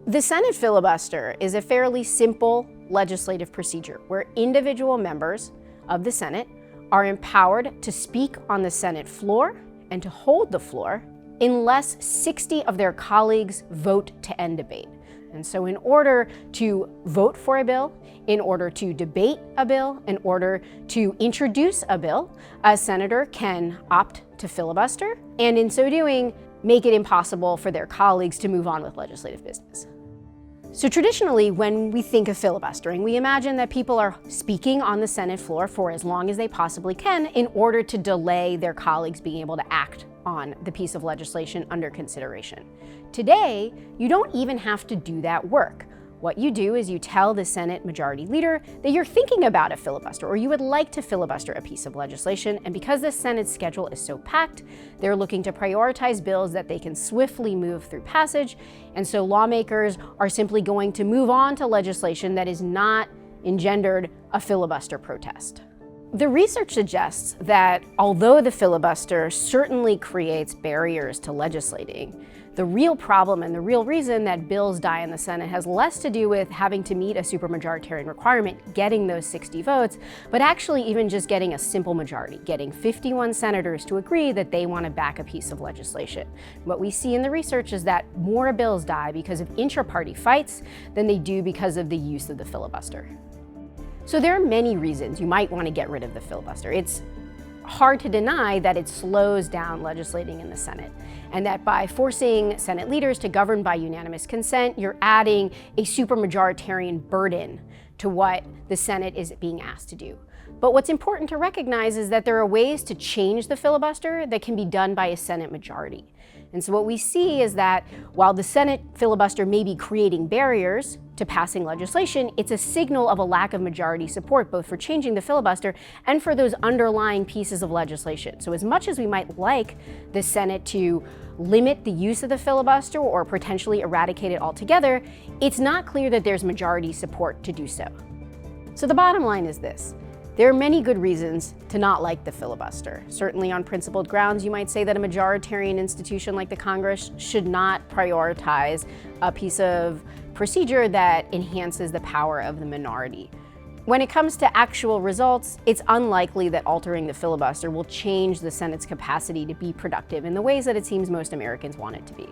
The Senate filibuster is a fairly simple legislative procedure where individual members of the Senate are empowered to speak on the Senate floor and to hold the floor unless 60 of their colleagues vote to end debate. And so in order to vote for a bill, in order to debate a bill, in order to introduce a bill, a senator can opt to filibuster, and in so doing, make it impossible for their colleagues to move on with legislative business. So traditionally, when we think of filibustering, we imagine that people are speaking on the Senate floor for as long as they possibly can in order to delay their colleagues being able to act on the piece of legislation under consideration. Today, you don't even have to do that work. What you do is you tell the Senate Majority Leader that you're thinking about a filibuster or you would like to filibuster a piece of legislation, and because the Senate's schedule is so packed, they're looking to prioritize bills that they can swiftly move through passage, and so lawmakers are simply going to move on to legislation that is not engendered a filibuster protest. The research suggests that although the filibuster certainly creates barriers to legislating, the real problem and the real reason that bills die in the Senate has less to do with having to meet a supermajority requirement, getting those 60 votes, but actually even just getting a simple majority, getting 51 senators to agree that they want to back a piece of legislation. What we see in the research is that more bills die because of intra-party fights than they do because of the use of the filibuster. So there are many reasons you might want to get rid of the filibuster. It's hard to deny that it slows down legislating in the Senate, and that by forcing Senate leaders to govern by unanimous consent, you're adding a supermajoritarian burden to what the Senate is being asked to do. But what's important to recognize is that there are ways to change the filibuster that can be done by a Senate majority. And so what we see is that while the Senate filibuster may be creating barriers to passing legislation, it's a signal of a lack of majority support, both for changing the filibuster and for those underlying pieces of legislation. So as much as we might like the Senate to limit the use of the filibuster or potentially eradicate it altogether, it's not clear that there's majority support to do so. So the bottom line is this. There are many good reasons to not like the filibuster. Certainly on principled grounds, you might say that a majoritarian institution like the Congress should not prioritize a piece of procedure that enhances the power of the minority. When it comes to actual results, it's unlikely that altering the filibuster will change the Senate's capacity to be productive in the ways that it seems most Americans want it to be.